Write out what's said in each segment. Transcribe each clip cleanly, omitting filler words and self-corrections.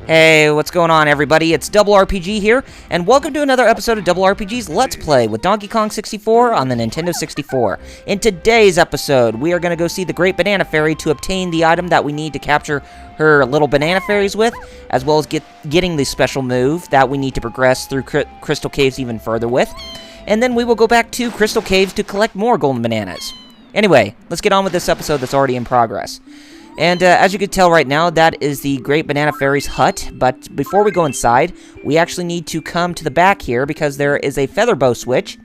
Hey, what's going on, everybody? It's Double RPG here, and welcome to another episode of Double RPG's Let's Play with Donkey Kong 64 on the Nintendo 64. In today's episode, we are going to go see the Great Banana Fairy to obtain the item that we need to capture her little banana fairies with, as well as getting the special move that we need to progress through Crystal Caves even further with. And then we will go back to Crystal Caves to collect more golden bananas. Anyway, let's get on with this episode that's already in progress. And as you can tell right now, that is the Great Banana Fairy's hut. But before we go inside, we actually need to come to the back here because there is a feather bow switch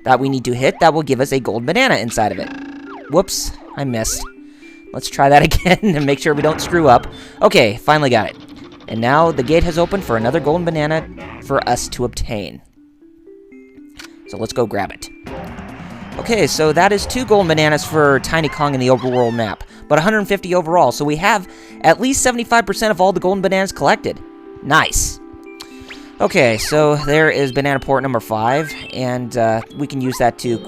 that we need to hit that will give us a gold banana inside of it. Whoops, I missed. Let's try that again and make sure we don't screw up. Okay, finally got it. And now the gate has opened for another golden banana for us to obtain. So let's go grab it. Okay, so that is 2 golden bananas for Tiny Kong in the overworld map, but 150 overall, so we have at least 75% of all the golden bananas collected. Nice. Okay, so there is banana port number 5, and we can use that to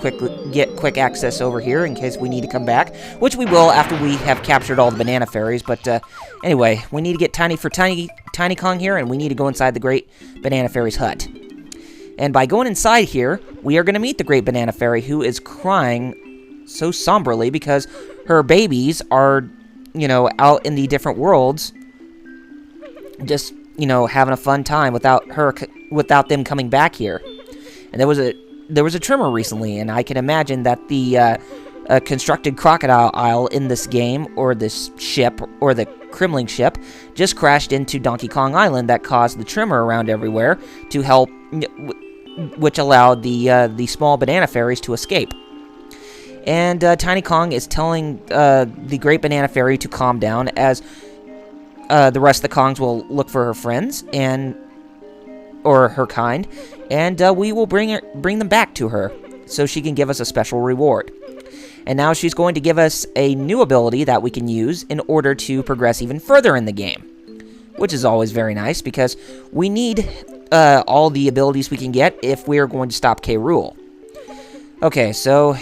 get quick access over here in case we need to come back, which we will after we have captured all the banana fairies, but anyway, we need to get Tiny Kong here, and we need to go inside the Great Banana Fairy's hut. And by going inside here, we are going to meet the Great Banana Fairy, who is crying so somberly because her babies are, you know, out in the different worlds, just, you know, having a fun time without them coming back here. And there was a trimmer recently, and I can imagine that the constructed crocodile isle in this game, or this ship, or the Kremling ship, just crashed into Donkey Kong Island that caused the trimmer around everywhere to help, which allowed the small banana fairies to escape. And Tiny Kong is telling the Great Banana Fairy to calm down, as the rest of the Kongs will look for her friends or her kind, and we will bring them back to her so she can give us a special reward. And now she's going to give us a new ability that we can use in order to progress even further in the game, which is always very nice because we need all the abilities we can get if we are going to stop K. Rool. Okay, so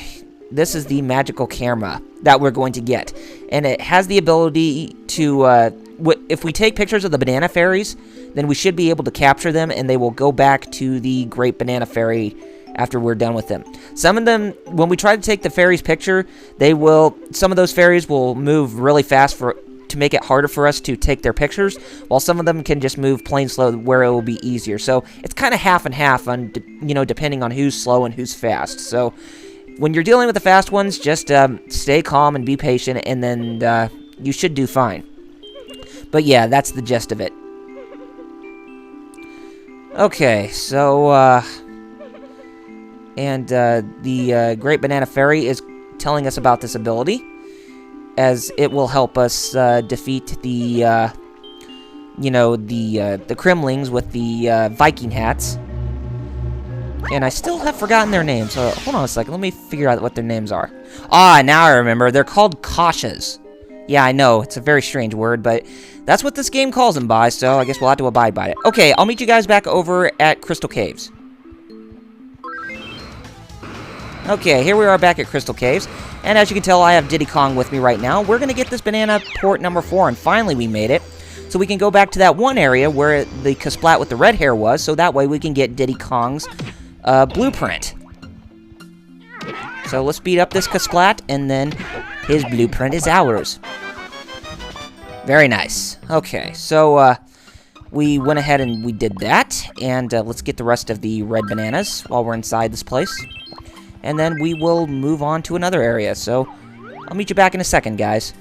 this is the magical camera that we're going to get, and it has the ability to, if we take pictures of the banana fairies, then we should be able to capture them, and they will go back to the Great Banana Fairy after we're done with them. Some of them, when we try to take the fairies picture, some of those fairies will move really fast to make it harder for us to take their pictures, while some of them can just move plain slow where it will be easier. So it's kind of half and half on, you know, depending on who's slow and who's fast. So when you're dealing with the fast ones, just stay calm and be patient, and then you should do fine. But yeah, that's the gist of it. Okay, so the Great Banana Fairy is telling us about this ability, as it will help us defeat the Kremlings with the Viking hats. And I still have forgotten their names, so hold on a second, let me figure out what their names are. Ah, now I remember, they're called Koshas. Yeah, I know, it's a very strange word, but that's what this game calls them by, so I guess we'll have to abide by it. Okay, I'll meet you guys back over at Crystal Caves. Okay, here we are back at Crystal Caves, and as you can tell, I have Diddy Kong with me right now. We're going to get this banana port number 4, and finally we made it. So we can go back to that one area where the Kasplat with the red hair was, so that way we can get Diddy Kong's blueprint. So let's beat up this Kasplat, and then his blueprint is ours. Very nice. Okay, so we went ahead and we did that, and let's get the rest of the red bananas while we're inside this place. And then we will move on to another area, so I'll meet you back in a second, guys.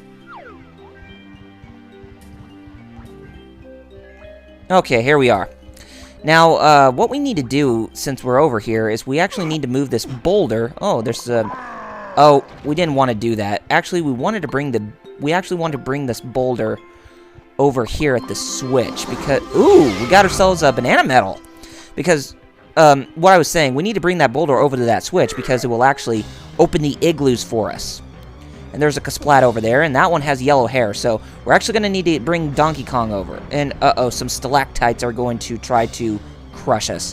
Okay, here we are. Now, what we need to do, since we're over here, is we actually need to move this boulder. Oh, there's a... Oh, we didn't want to do that. Actually, we wanted to bring this boulder over here at the switch, because... Ooh, we got ourselves a banana medal. Because... what I was saying, we need to bring that boulder over to that switch because it will actually open the igloos for us. And there's a Kasplat over there, and that one has yellow hair, so we're actually going to need to bring Donkey Kong over. And, uh-oh, some stalactites are going to try to crush us,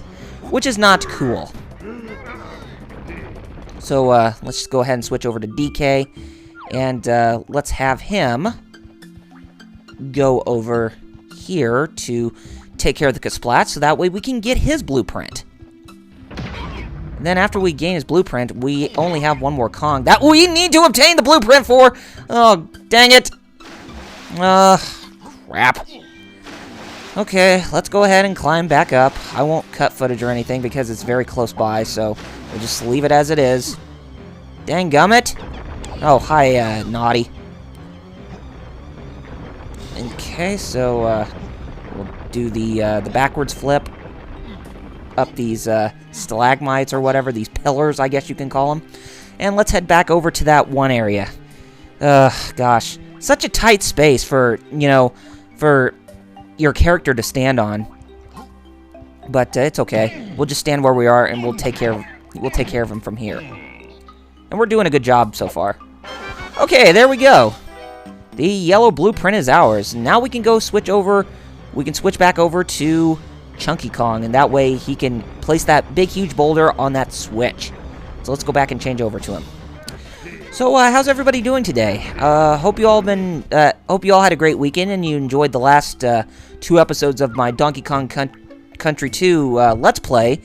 which is not cool. So, let's just go ahead and switch over to DK, and let's have him go over here to take care of the Kasplat, so that way we can get his blueprint. And then after we gain his blueprint, we only have one more Kong that we need to obtain the blueprint for. Oh, dang it. Crap. Okay, let's go ahead and climb back up. I won't cut footage or anything because it's very close by, so we'll just leave it as it is. Dang gummit. Oh, hi, Naughty. Okay, so, we'll do the backwards flip up these, stalagmites or whatever, these pillars, I guess you can call them. And let's head back over to that one area. Gosh. Such a tight space for, you know, for your character to stand on. But, it's okay. We'll just stand where we are and we'll take care of him from here. And we're doing a good job so far. Okay, there we go. The yellow blueprint is ours. Now we can go switch over. We can switch back over to Chunky Kong, and that way he can place that big, huge boulder on that switch. So let's go back and change over to him. So, how's everybody doing today? Hope you all had a great weekend and you enjoyed the last 2 episodes of my Donkey Kong Country 2 Let's Play.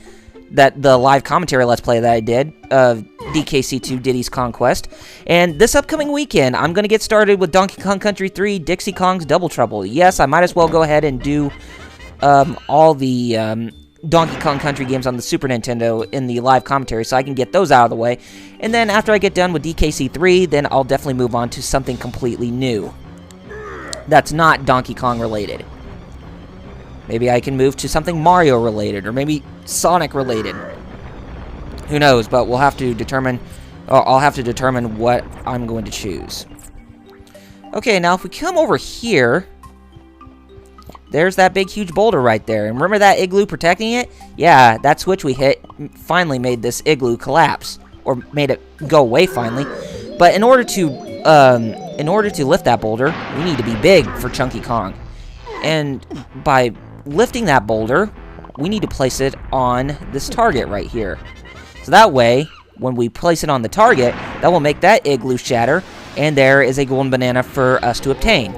The live commentary Let's Play that I did of DKC2 Diddy's Conquest. And this upcoming weekend, I'm going to get started with Donkey Kong Country 3 Dixie Kong's Double Trouble. Yes, I might as well go ahead and do all the Donkey Kong Country games on the Super Nintendo in the live commentary so I can get those out of the way. And then after I get done with DKC3, then I'll definitely move on to something completely new that's not Donkey Kong related. Maybe I can move to something Mario related, or maybe Sonic related. Who knows, but we'll have to determine, or I'll have to determine what I'm going to choose. Okay, now if we come over here, there's that big huge boulder right there. And remember that igloo protecting it? Yeah, that switch we hit finally made this igloo collapse, or made it go away finally. But in order to lift that boulder, we need to be big for Chunky Kong. And by lifting that boulder, we need to place it on this target right here. So that way, when we place it on the target, that will make that igloo shatter, and there is a golden banana for us to obtain.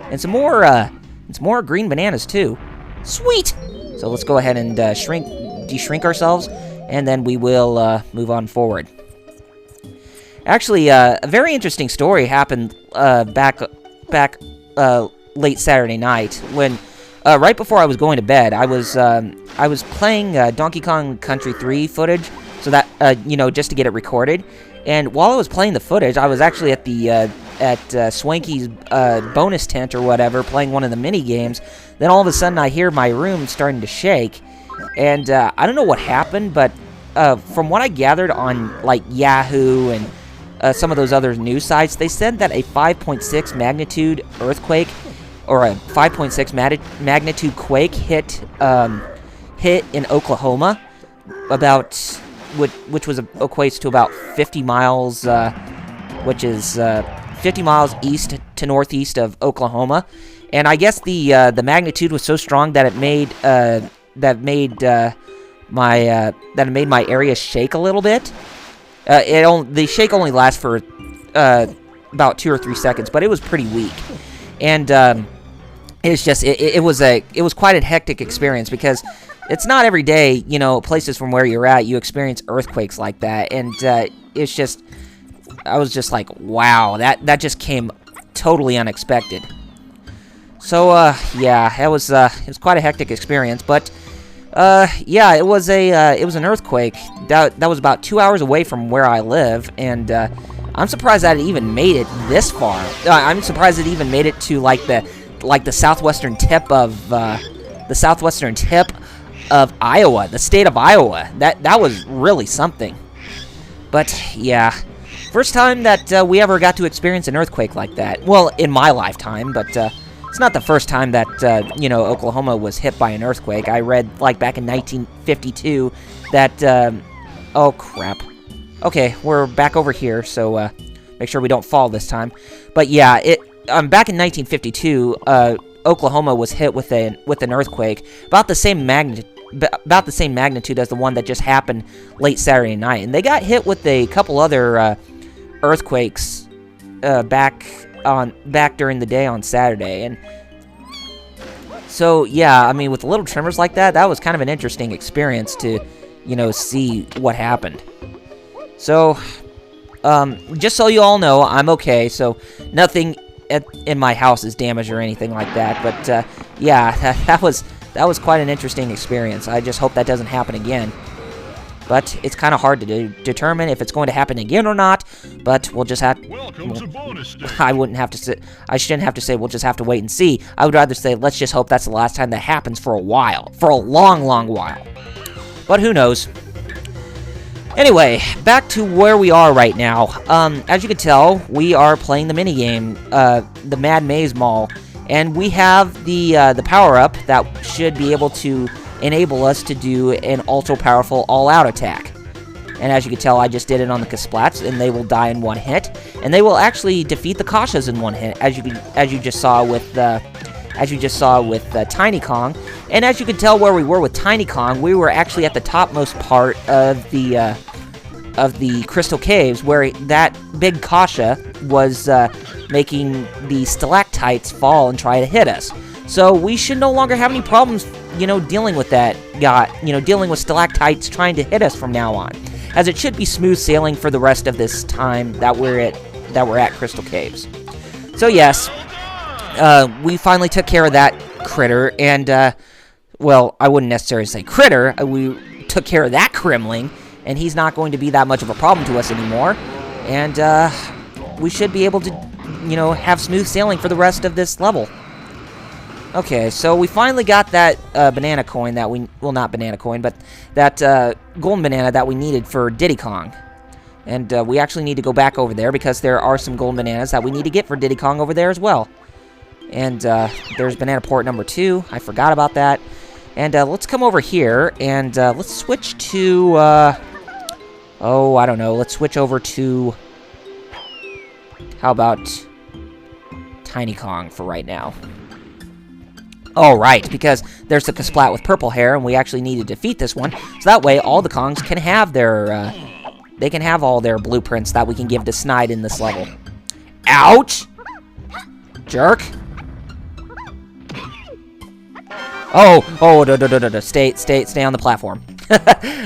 And some more green bananas too. Sweet! So let's go ahead and de-shrink ourselves, and then we will move on forward. Actually, a very interesting story happened back late Saturday night when right before I was going to bed. I was playing Donkey Kong Country 3 footage, so that you know, just to get it recorded. And while I was playing the footage, I was actually at the Swanky's bonus tent or whatever, playing one of the mini games. Then all of a sudden, I hear my room starting to shake, and I don't know what happened, but from what I gathered on like Yahoo and some of those other news sites, they said that a 5.6 magnitude earthquake, or a 5.6 magnitude quake hit in Oklahoma, which equates to about 50 miles, which is 50 miles east to northeast of Oklahoma. And I guess the magnitude was so strong that it made my area shake a little bit. The shake only lasts for about 2 or 3 seconds, but it was pretty weak. And it's just it was quite a hectic experience, because it's not every day, you know, places from where you're at, you experience earthquakes like that. And it's just, I was just like, wow, that just came totally unexpected. So yeah, it was quite a hectic experience. But yeah, it was an earthquake that was about 2 hours away from where I live, and I'm surprised that it even made it this far. I'm surprised it even made it to like the southwestern tip of Iowa, the state of Iowa. That was really something. But yeah, first time that we ever got to experience an earthquake like that. Well, in my lifetime, but it's not the first time that you know, Oklahoma was hit by an earthquake. I read like back in 1952 that oh crap. Okay, we're back over here, so make sure we don't fall this time. But yeah, back in 1952, Oklahoma was hit with an earthquake about the same magnitude as the one that just happened late Saturday night, and they got hit with a couple other earthquakes back during the day on Saturday. And So, yeah, I mean, with little tremors like that, that was kind of an interesting experience to, you know, see what happened. So, just so you all know, I'm okay, so nothing in my house is damaged or anything like that, but, yeah, that was quite an interesting experience. I just hope that doesn't happen again. But it's kind of hard to determine if it's going to happen again or not. But we'll just have. Welcome to bonus day. I wouldn't have to say. I shouldn't have to say. We'll just have to wait and see. I would rather say let's just hope that's the last time that happens for a while, for a long, long while. But who knows? Anyway, back to where we are right now. As you can tell, we are playing the minigame, the Mad Maze Mall, and we have the power-up that should be able to enable us to do an ultra-powerful all-out attack. And as you can tell, I just did it on the Kasplats, and they will die in one hit, and they will actually defeat the Kashas in one hit, as you just saw with Tiny Kong. And as you can tell, where we were with Tiny Kong, we were actually at the topmost part of the Crystal Caves, where that big Kasha was making the stalactites fall and try to hit us. So we should no longer have any problems, you know, dealing with that guy, you know, dealing with stalactites trying to hit us from now on, as it should be smooth sailing for the rest of this time that we're at Crystal Caves. So yes, we finally took care of that critter, and well, I wouldn't necessarily say critter. We took care of that Kremling, and he's not going to be that much of a problem to us anymore, and we should be able to, you know, have smooth sailing for the rest of this level. Okay, so we finally got that banana coin that we... Well, not banana coin, but that golden banana that we needed for Diddy Kong. And we actually need to go back over there because there are some golden bananas that we need to get for Diddy Kong over there as well. And there's banana port number 2. I forgot about that. And let's come over here and let's switch to... oh, I don't know. Let's switch over to... How about Tiny Kong for right now? Oh, right, because there's the Kasplat with purple hair, and we actually need to defeat this one, so that way all the Kongs can have their, they can have all their blueprints that we can give to Snide in this level. Ouch! Jerk! Oh, no, stay on the platform.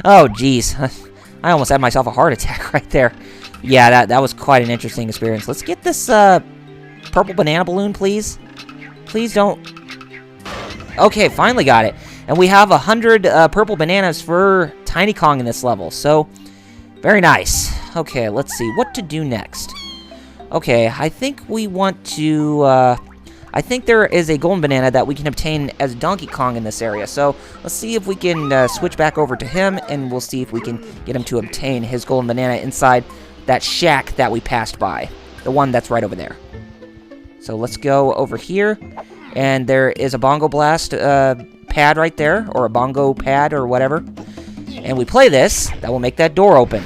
Oh, jeez. I almost had myself a heart attack right there. Yeah, that was quite an interesting experience. Let's get this, purple banana balloon, please. Please don't... Okay, finally got it. And we have 100 purple bananas for Tiny Kong in this level, so very nice. Okay, let's see what to do next. Okay, I think we want to... I think there is a golden banana that we can obtain as Donkey Kong in this area, so let's see if we can switch back over to him, and we'll see if we can get him to obtain his golden banana inside that shack that we passed by. The one that's right over there. So let's go over here. And there is a Bongo Blast pad right there, or a Bongo pad, or whatever. And we play this, that will make that door open.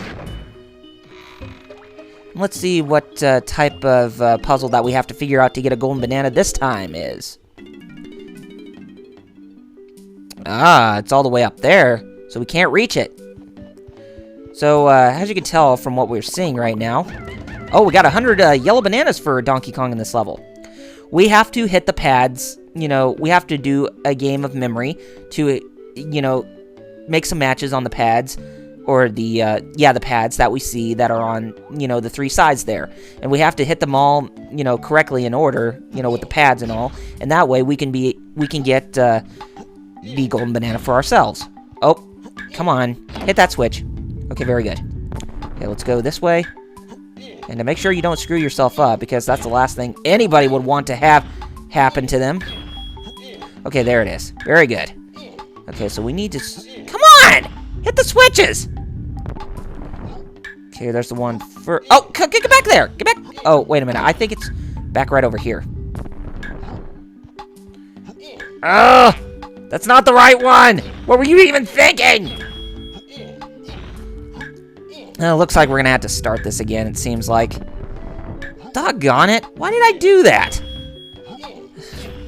Let's see what type of puzzle that we have to figure out to get a golden banana this time is. Ah, it's all the way up there, so we can't reach it. So, as you can tell from what we're seeing right now... Oh, we got 100 yellow bananas for Donkey Kong in this level. We have to hit the pads, you know, we have to do a game of memory to, you know, make some matches on the pads, or the pads that we see that are on, you know, the 3 sides there. And we have to hit them all, you know, correctly in order, you know, with the pads and all. And that way we can get the golden banana for ourselves. Oh, come on, hit that switch. Okay, very good. Okay, let's go this way. And to make sure you don't screw yourself up, because that's the last thing anybody would want to have happen to them. Okay, there it is. Very good. Okay, so we need to... Come on! Hit the switches! Okay, there's the one for... Oh, get back there! Get back! Oh, wait a minute. I think it's back right over here. Ugh! That's not the right one! What were you even thinking? Looks like we're gonna have to start this again, it seems like. Doggone it. Why did I do that?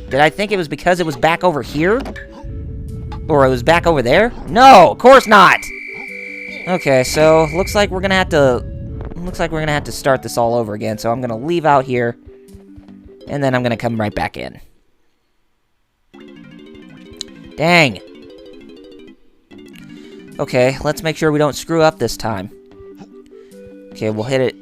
Did I think it was because it was back over here? Or it was back over there? No, of course not! Okay, so looks like we're gonna have to start this all over again, so I'm gonna leave out here, and then I'm gonna come right back in. Dang. Okay, let's make sure we don't screw up this time. Okay, we'll hit it.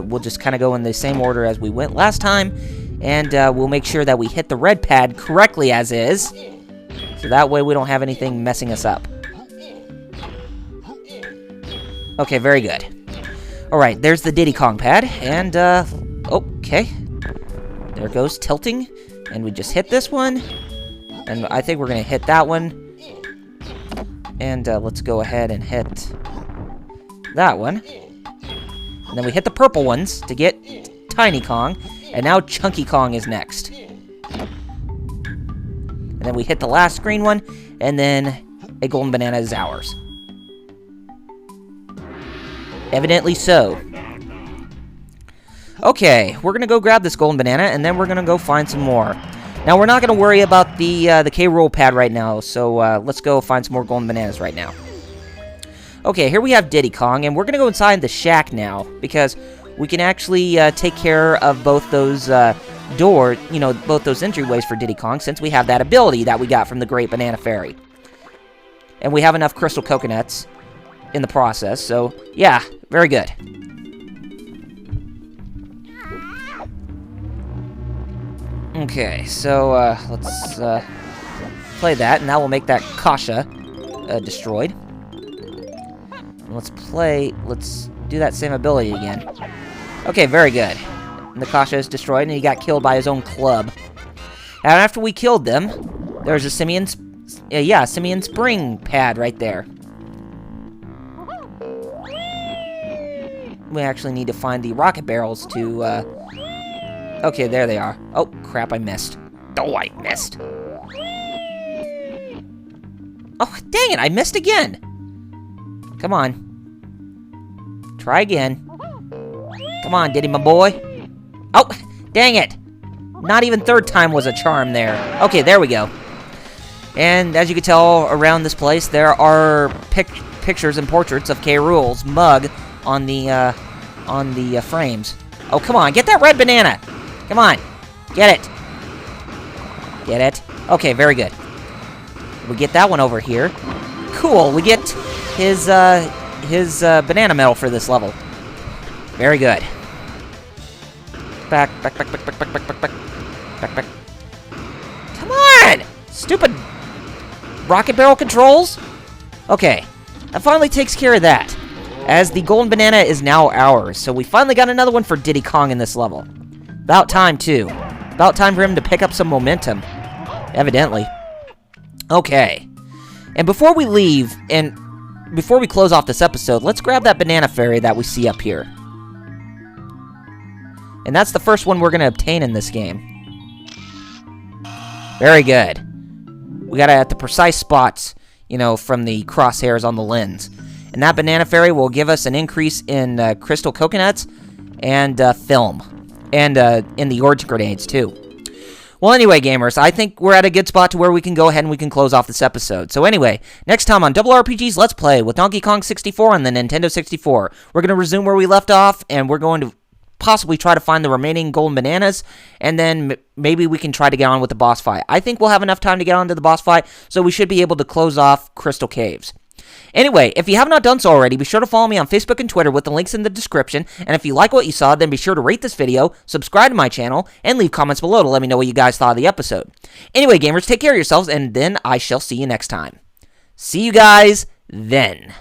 We'll just kind of go in the same order as we went last time. And we'll make sure that we hit the red pad correctly as is. So that way we don't have anything messing us up. Okay, very good. Alright, there's the Diddy Kong pad. And, okay. There goes tilting. And we just hit this one. And I think we're going to hit that one. And let's go ahead and hit that one. And then we hit the purple ones to get Tiny Kong. And now Chunky Kong is next. And then we hit the last green one. And then a golden banana is ours. Evidently so. Okay, we're going to go grab this golden banana. And then we're going to go find some more. Now, we're not going to worry about the K-Roll pad right now, so let's go find some more golden bananas right now. Okay, here we have Diddy Kong, and we're going to go inside the shack now, because we can actually take care of both those both those entryways for Diddy Kong, since we have that ability that we got from the Great Banana Fairy. And we have enough crystal coconuts in the process, so yeah, very good. Okay, so let's play that, and that will make that Kasha destroyed. And let's do that same ability again. Okay, very good. And the Kasha is destroyed, and he got killed by his own club. And after we killed them, there's a Simian Spring pad right there. We actually need to find the rocket barrels to, okay, there they are. Oh, crap, I missed. Oh, I missed. Oh, dang it, I missed again. Come on. Try again. Come on, Diddy, my boy. Oh, dang it. Not even third time was a charm there. Okay, there we go. And as you can tell, around this place, there are pictures and portraits of K. Rool's mug on the frames. Oh, come on, get that red banana. Come on. Get it. Get it. Okay, very good. We get that one over here. Cool, we get his banana medal for this level. Very good. Back. Come on! Stupid rocket barrel controls? Okay, that finally takes care of that. As the golden banana is now ours, so we finally got another one for Diddy Kong in this level. About time, too. About time for him to pick up some momentum. Evidently. Okay. And before we leave, and before we close off this episode, let's grab that banana fairy that we see up here. And that's the first one we're going to obtain in this game. Very good. We got it at the precise spots, from the crosshairs on the lens. And that banana fairy will give us an increase in crystal coconuts and film. And in the orange grenades, too. Well, anyway, gamers, I think we're at a good spot to where we can go ahead and we can close off this episode. So anyway, next time on RRPGs Let's Play with Donkey Kong 64 on the Nintendo 64. We're going to resume where we left off, and we're going to possibly try to find the remaining golden bananas, and then maybe we can try to get on with the boss fight. I think we'll have enough time to get on to the boss fight, so we should be able to close off Crystal Caves. Anyway, if you have not done so already, be sure to follow me on Facebook and Twitter with the links in the description, and if you like what you saw, then be sure to rate this video, subscribe to my channel, and leave comments below to let me know what you guys thought of the episode. Anyway, gamers, take care of yourselves, and then I shall see you next time. See you guys then.